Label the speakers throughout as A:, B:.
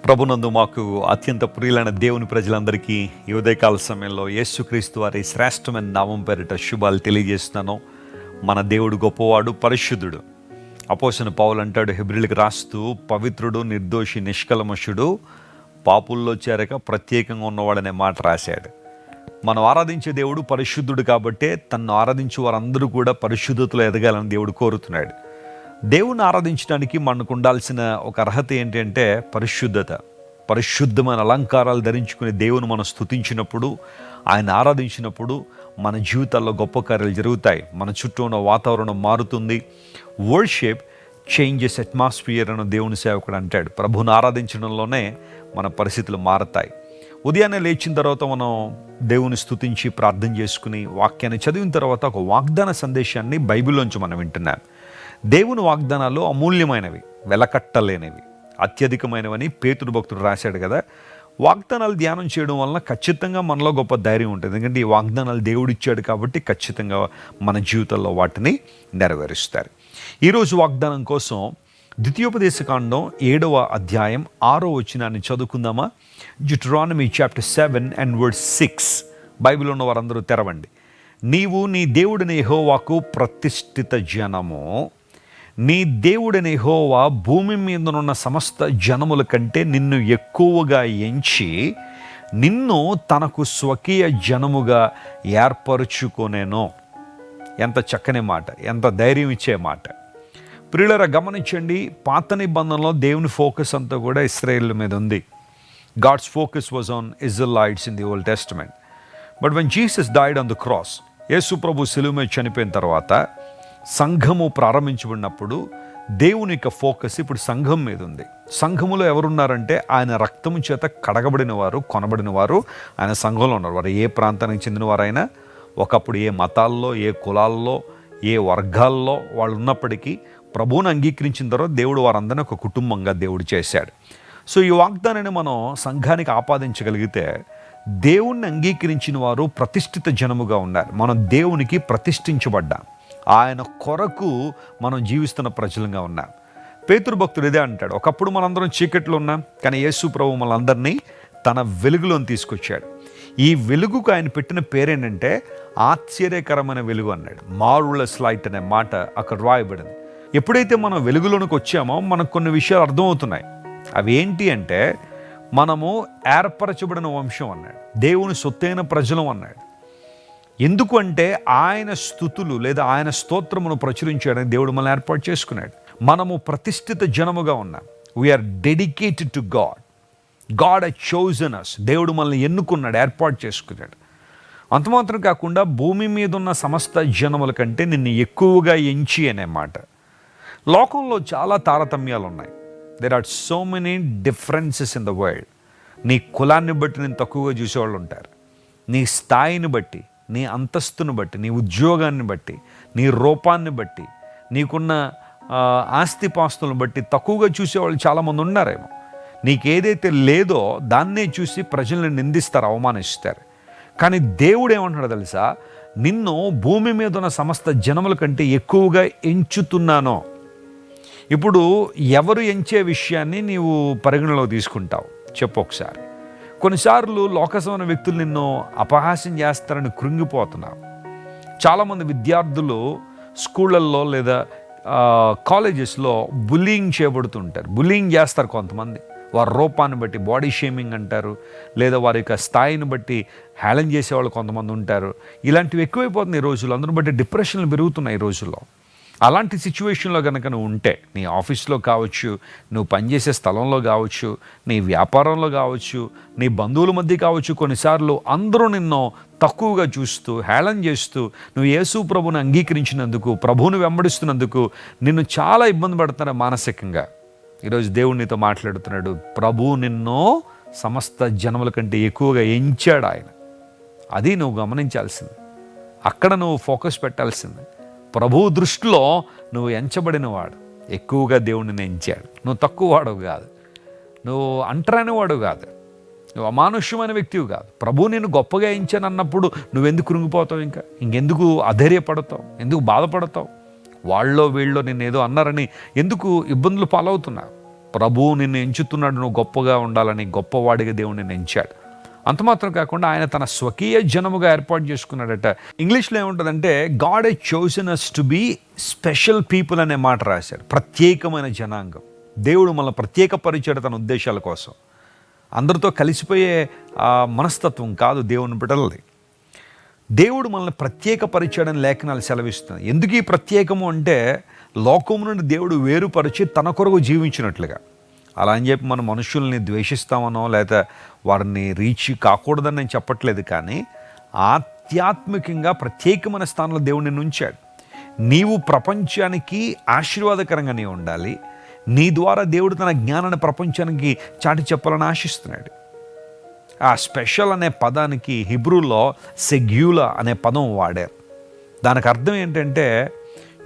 A: ప్రభునందు మాకు అత్యంత ప్రియులైన దేవుని ప్రజలందరికీ ఈ ఉదయకాల సమయంలో యేసుక్రీస్తు వారి శ్రేష్టమైన నామం పేరిట శుభాలు తెలియజేస్తున్నాను. మన దేవుడు గొప్పవాడు, పరిశుద్ధుడు. అపోస్తలుడైన పౌలు అంటాడు హెబ్రీయులకు రాస్తూ, పవిత్రుడు, నిర్దోషి, నిష్కల్మషుడు, పాపుల్లో చేరక ప్రత్యేకంగా ఉన్నవాడనే మాట రాశాడు. మనం ఆరాధించే దేవుడు పరిశుద్ధుడు కాబట్టే తన్ను ఆరాధించే వారందరూ కూడా పరిశుద్ధతలో ఎదగాలని దేవుడు కోరుతున్నాడు. దేవుని ఆరాధించడానికి మనకు ఉండాల్సిన ఒక అర్హత ఏంటంటే పరిశుద్ధత. పరిశుద్ధమైన అలంకారాలు ధరించుకునే దేవుని మనం స్తుతించినప్పుడు, ఆయన ఆరాధించినప్పుడు మన జీవితాల్లో గొప్ప కార్యాలు జరుగుతాయి. మన చుట్టూ ఉన్న వాతావరణం మారుతుంది. వర్షిప్ చేంజెస్ అట్మాస్ఫియర్ అని దేవుని సేవకుడు అంటాడు. ప్రభుని ఆరాధించడంలోనే మన పరిస్థితులు మారతాయి. ఉదయాన్నే లేచిన తర్వాత మనం దేవుని స్తుతించి ప్రార్థన చేసుకుని వాక్యాన్ని చదివిన తర్వాత ఒక వాగ్దాన సందేశాన్ని బైబిల్లోంచి మనం వింటున్నాం. దేవుని వాగ్దానాలు అమూల్యమైనవి, వెలకట్టలేనివి, అత్యధికమైనవని పేతురు భక్తుడు రాశాడు కదా. వాగ్దానాలు ధ్యానం చేయడం వలన ఖచ్చితంగా మనలో గొప్ప ధైర్యం ఉంటుంది. ఎందుకంటే ఈ వాగ్దానాలు దేవుడు ఇచ్చాడు కాబట్టి ఖచ్చితంగా మన జీవితంలో వాటిని నెరవేరుస్తారు. ఈరోజు వాగ్దానం కోసం ద్వితీయోపదేశకాండం 7వ అధ్యాయం 6వ వచనాన్ని చదువుకుందామా? Deuteronomy chapter 7 and verse 6. Bible ఉన్న వారందరూ తెరవండి. నీవు నీ దేవుడిని యెహోవాకు ప్రతిష్ఠిత జనము, నీ దేవుడిని యెహోవా భూమి మీదనున్న సమస్త జనముల కంటే నిన్ను ఎక్కువగా ఎంచి నిన్ను తనకు స్వకీయ జనముగా ఏర్పరుచుకొనెను. ఎంత చక్కని మాట, ఎంత ధైర్యం ఇచ్చే మాట. ప్రియులారా గమనించండి, పాత నిబంధనలో దేవుని ఫోకస్ అంతా కూడా ఇశ్రాయేలు మీద ఉంది. God's focus was on Israelites in the Old Testament. But when Jesus died on the cross, యేసు ప్రభు శిలువ మీద చనిపోయిన తర్వాత సంఘము ప్రారంభించబడినప్పుడు దేవుని యొక్క ఫోకస్ ఇప్పుడు సంఘం మీద ఉంది. సంఘములో ఎవరున్నారంటే ఆయన రక్తము చేత కడగబడిన వారు, కొనబడిన వారు ఆయన సంఘంలో ఉన్నారు. వారు ఏ ప్రాంతానికి చెందిన వారైనా, ఒకప్పుడు ఏ మతాల్లో, ఏ కులాల్లో, ఏ వర్గాల్లో వాళ్ళు ఉన్నప్పటికీ ప్రభువుని అంగీకరించిన తర్వాత దేవుడు వారందరినీ ఒక కుటుంబంగా దేవుడు చేశాడు. సో ఈ వాగ్దానాన్ని మనం సంఘానికి ఆపాదించగలిగితే దేవుణ్ణి అంగీకరించిన వారు ప్రతిష్ఠిత జనముగా ఉన్నారు. మనం దేవునికి ప్రతిష్ఠించబడ్డాం. ఆయన కొరకు మనం జీవిస్తున్న ప్రజలుగా ఉన్నాం. పేతురు భక్తుడు ఇదే అంటాడు, ఒకప్పుడు మనందరం చీకట్లో ఉన్నాం, కానీ యేసు ప్రభు మనందరినీ తన వెలుగులోని తీసుకొచ్చాడు. ఈ వెలుగుకు ఆయన పెట్టిన పేరేంటంటే ఆశ్చర్యకరమైన వెలుగు అన్నాడు. మార్వెలస్ లైట్ అనే మాట అక్కడ రాయబడింది. ఎప్పుడైతే మనం వెలుగులోనికి వచ్చామో మనకు కొన్ని విషయాలు అర్థమవుతున్నాయి. అవి ఏంటి అంటే, మనము ఏర్పరచబడిన వంశం అన్నాడు, దేవుని సొత్తైన ప్రజలం అన్నాడు. ఎందుకు అంటే ఆయన స్తుతులు లేదా ఆయన స్తోత్రమును ప్రచురించాడని దేవుడు మనల్ని ఏర్పాటు చేసుకున్నాడు. మనము ప్రతిష్ఠిత జనముగా ఉన్నాం. We are dedicated to God. God has chosen us. దేవుడు మనల్ని ఎన్నుకున్నాడు, ఏర్పాటు చేసుకున్నాడు. అంతమాత్రం కాకుండా భూమి మీద ఉన్న సమస్త జనముల కంటే నిన్ను ఎక్కువగా ఎంచి అనే మాట. లోకంలో చాలా తారతమ్యాలు ఉన్నాయి. There are so many differences in the world. నీ కులాన్ని బట్టి నేను తక్కువగా చూసేవాళ్ళు ఉంటారు. నీ స్థాయిని బట్టి, నీ అంతస్తుని బట్టి, నీ ఉద్యోగాన్ని బట్టి, నీ రూపాన్ని బట్టి, నీకున్న ఆస్తిపాస్తులను బట్టి తక్కువగా చూసేవాళ్ళు చాలామంది ఉన్నారేమో. నీకేదైతే లేదో దాన్నే చూసి ప్రజల్ని నిందిస్తారు, అవమానిస్తారు. కానీ దేవుడు ఏమంటున్నాడు తెలుసా? నిన్ను భూమి మీద ఉన్న సమస్త జనముల కంటే ఎక్కువగా ఎంచుతున్నానో. ఇప్పుడు ఎవరు ఎంచే విషయాన్ని నీవు పరిగణలోకి తీసుకుంటావు చెప్పు ఒకసారి. కొన్నిసార్లు లోకసమైన వ్యక్తులు నిన్ను అపహాస్యం చేస్తారని కృంగిపోతున్నావు. చాలామంది విద్యార్థులు స్కూళ్ళల్లో లేదా కాలేజెస్లో బుల్లింగ్ చేయబడుతుంటారు. బుల్లింగ్ చేస్తారు కొంతమంది. వారి రూపాన్ని బట్టి బాడీ షేమింగ్ అంటారు, లేదా వారి యొక్క స్థాయిని బట్టి హేళన చేసేవాళ్ళు కొంతమంది ఉంటారు. ఇలాంటివి ఎక్కువైపోతున్నాయి ఈ రోజుల్లో. అందరిని బట్టి డిప్రెషన్లు పెరుగుతున్నాయి ఈ రోజుల్లో. అలాంటి సిచ్యువేషన్లో కనుక నువ్వు ఉంటే, నీ ఆఫీస్లో కావచ్చు, నువ్వు పనిచేసే స్థలంలో కావచ్చు, నీ వ్యాపారంలో కావచ్చు, నీ బంధువుల మధ్య కావచ్చు, కొన్నిసార్లు అందరూ నిన్ను తక్కువగా చూస్తూ హేళన చేస్తూ నువ్వు యేసు ప్రభువుని అంగీకరించినందుకు, ప్రభువుని వెంబడిస్తున్నందుకు నిన్ను చాలా ఇబ్బంది పడుతున్నారు మానసికంగా. ఈరోజు దేవుడు నీతో మాట్లాడుతున్నాడు. ప్రభువు నిన్ను సమస్త జనముల కంటే ఎక్కువగా ఎంచాడు ఆయన. అది నువ్వు గమనించాల్సింది. అక్కడ నువ్వు ఫోకస్ పెట్టాల్సింది. ప్రభువు దృష్టిలో నువ్వు ఎంచబడిన వాడు. ఎక్కువగా దేవుడిని ఎంచాడు. నువ్వు తక్కువ వాడు కాదు, నువ్వు అంటరాని వాడు కాదు, నువ్వు అమానుష్యమైన వ్యక్తివి కాదు. ప్రభువు నేను గొప్పగా ఎంచాను అన్నప్పుడు నువ్వెందుకు కృంగిపోతావు? ఇంకెందుకు అధైర్యపడతావు? ఎందుకు బాధపడతావు? వాళ్ళో వీళ్ళో నిన్ను ఏదో అన్నారని ఎందుకు ఇబ్బందులు పాలవుతున్నావు? ప్రభువు నిన్ను ఎంచుతున్నాడు, నువ్వు గొప్పగా ఉండాలని గొప్పవాడిగా దేవుడు నిన్ను ఎంచాడు. అంత మాత్రం కాకుండా ఆయన తన స్వకీయ జనముగా ఏర్పాటు చేసుకున్నాడట. ఇంగ్లీష్లో ఏముంటుందంటే God has chosen us to be special people అనే మాట రాశాడు. ప్రత్యేకమైన జనాంగం. దేవుడు మనల్ని ప్రత్యేకపరిచాడు తన ఉద్దేశాల కోసం. అందరితో కలిసిపోయే మనస్తత్వం కాదు దేవుని బిడ్డలది. దేవుడు మనల్ని ప్రత్యేకపరిచాడని లేఖనాలు సెలవిస్తుంది. ఎందుకు ఈ ప్రత్యేకము అంటే లోకము నుండి దేవుడు వేరుపరిచి తన కొరకు జీవించినట్లుగా. అలా అని చెప్పి మనం మనుషుల్ని ద్వేషిస్తామనో లేదా వారిని రీచ్ కాకూడదని నేను చెప్పట్లేదు, కానీ ఆధ్యాత్మికంగా ప్రత్యేకమైన స్థానంలో దేవుడు నిన్ను ఉంచాడు. నీవు ప్రపంచానికి ఆశీర్వాదకరంగా నీవు ఉండాలి. నీ ద్వారా దేవుడు తన జ్ఞానాన్ని ప్రపంచానికి చాటి చెప్పాలని ఆశిస్తున్నాడు. ఆ స్పెషల్ అనే పదానికి హిబ్రూలో సెగ్యూలా అనే పదం వాడారు. దానికి అర్థం ఏంటంటే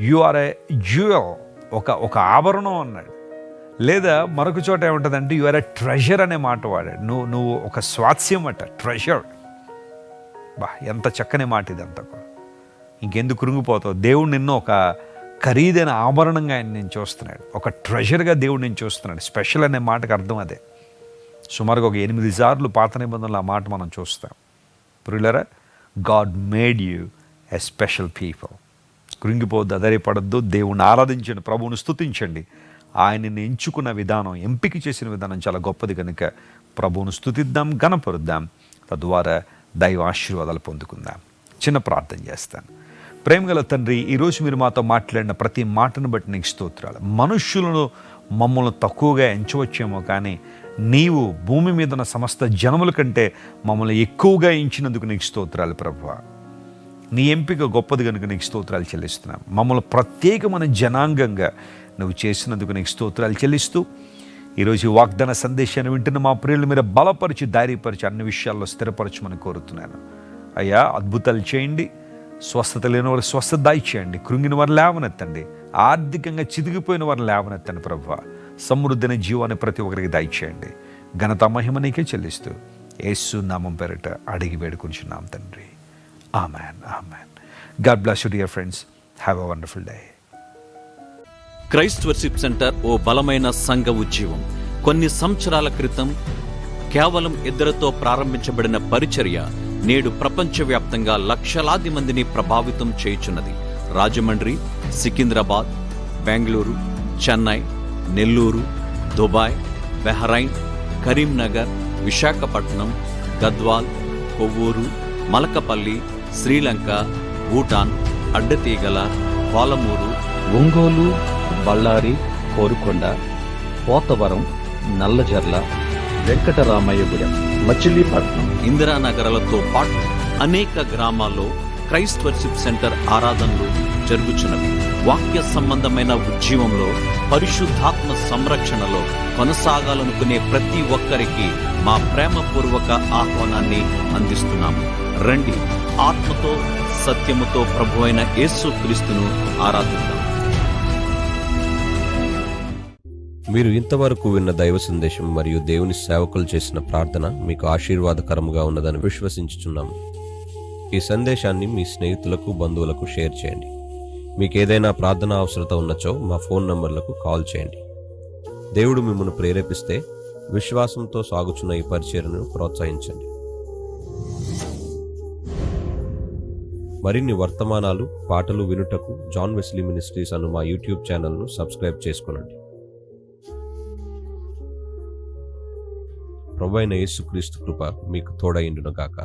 A: యు ఆర్ ఏ జ్యువెల్, ఒక ఆభరణం అన్నాడు. లేదా మరొక చోట ఏముంటుందంటే యు ఆర్ ఏ ట్రెజర్ అనే మాట వాడాడు. నువ్వు ఒక స్వాస్యం అట, ట్రెజర్. ఎంత చక్కని మాట ఇదంతా కూడా. ఇంకెందుకు కృంగిపోతావు? దేవుడు నిన్ను ఒక ఖరీదైన ఆభరణంగా ఆయన నేను చూస్తున్నాడు, ఒక ట్రెజర్గా దేవుడు నేను చూస్తున్నాడు. స్పెషల్ అనే మాటకు అర్థం అదే. సుమారుగా ఒక 8 సార్లు పాత నిబంధనలు ఆ మాట మనం చూస్తాం. ప్రియులారా, God made you a special people. కృంగిపోవద్దు, అధైర్యపడద్దు. దేవుణ్ణి ఆరాధించండి, ప్రభువుని స్తుతించండి. ఆయనని ఎంచుకున్న విధానం, ఎంపిక చేసిన విధానం చాలా గొప్పది కనుక ప్రభువును స్తుతిద్దాం, గణపరుద్దాం. తద్వారా దైవ ఆశీర్వాదాలు పొందుకుందాం. చిన్న ప్రార్థన చేస్తాను. ప్రేమగల తండ్రి, ఈరోజు మీరు మాతో మాట్లాడిన ప్రతి మాటను బట్టి నీకు స్తోత్రాలు. మనుష్యులను మమ్మల్ని తక్కువగా ఎంచవచ్చేమో, కానీ నీవు భూమి మీద ఉన్న సమస్త జనముల కంటే మమ్మల్ని ఎక్కువగా ఎంచినందుకు నీకు స్తోత్రాలు ప్రభువా. నీ ఎంపిక గొప్పది కనుక నీకు స్తోత్రాలు చెల్లిస్తున్నాం. మమ్మల్ని ప్రత్యేకమైన జనాంగంగా నువ్వు చేసినందుకు నీకు స్తోత్రాలు చెల్లిస్తూ, ఈరోజు ఈ వాగ్దాన సందేశాన్ని వింటున్న మా ప్రియులు మీరు బలపరిచి, ధైర్యపరిచి అన్ని విషయాల్లో స్థిరపరచమని కోరుతున్నాను. అయ్యా, అద్భుతాలు చేయండి. స్వస్థత లేని వారు స్వస్థత దయచేయండి. కృంగిన వారు లేవనెత్తండి. ఆర్థికంగా చితికిపోయిన వారు లేవనెత్తండి ప్రభువా. సమృద్ధిని జీవాన్ని ప్రతి ఒక్కరికి దయచేయండి. ఘనత మహిమ నీకే చెల్లిస్తూ యేసు నామం పేరిట అడిగి వేడుకుంటున్నాం తండ్రి. Amen, amen. God bless you dear friends. Have a wonderful day.
B: Christ Worship Centre ఓ బలమైన సంఘ ఉద్యమం. కొన్ని సంవత్సరాల క్రితం కేవలం 2 ప్రారంభించబడిన పరిచర్య నేడు ప్రపంచవ్యాప్తంగా లక్షలాది మందిని ప్రభావితం చేయుచున్నది. రాజమండ్రి, సికింద్రాబాద్, బెంగళూరు, చెన్నై, నెల్లూరు, దుబాయ్, బెహ్రైన్, కరీంనగర్, విశాఖపట్నం, గద్వాల్, కొవ్వూరు, మలకపల్లి, శ్రీలంక, భూటాన్, అడ్డతీగల, పాలమూరు,
C: ఒంగోలు, బళ్ళారి, కోరుకొండ, పోతవరం, నల్లజర్ల, వెంకటరామయ్యగూడెం, మచిలీపట్నం,
B: ఇందిరానగర్లతో పాటు అనేక గ్రామాల్లో క్రైస్ట్ వర్షిప్ సెంటర్ ఆరాధనలు జరుగుచున్నవి. వాక్య సంబంధమైన ఉద్యమంలో, పరిశుద్ధాత్మ సంరక్షణలో కొనసాగాలనుకునే ప్రతి ఒక్కరికి మా ప్రేమపూర్వక ఆహ్వానాన్ని అందిస్తున్నాము. రండి, ఆత్మతో సత్యముతో ప్రభువైన యేసు క్రీస్తును ఆరాధిద్దాం.
D: మీరు ఇంతవరకు విన్న దైవ సందేశం మరియు దేవుని సేవకులు చేసిన ప్రార్థన మీకు ఆశీర్వాదకరముగా ఉన్నదని విశ్వసించుచున్నాము. ఈ సందేశాన్ని మీ స్నేహితులకు, బంధువులకు షేర్ చేయండి. మీకు ఏదైనా ప్రార్థన అవసరత ఉన్నచో మా ఫోన్ నంబర్లకు కాల్ చేయండి. దేవుడు మిమ్మల్ని ప్రేరేపిస్తే విశ్వాసంతో సాగుచున్న ఈ పరిచర్యను ప్రోత్సహించండి. మరిన్ని వర్తమానాలు, పాటలు వినుటకు జాన్ వెస్లీ మినిస్ట్రీస్ అను మా యూట్యూబ్ ఛానల్ను సబ్స్క్రైబ్ చేసుకొనండి. ప్రభువైన యేసుక్రీస్తు కృప మీకు తోడైండును గాక.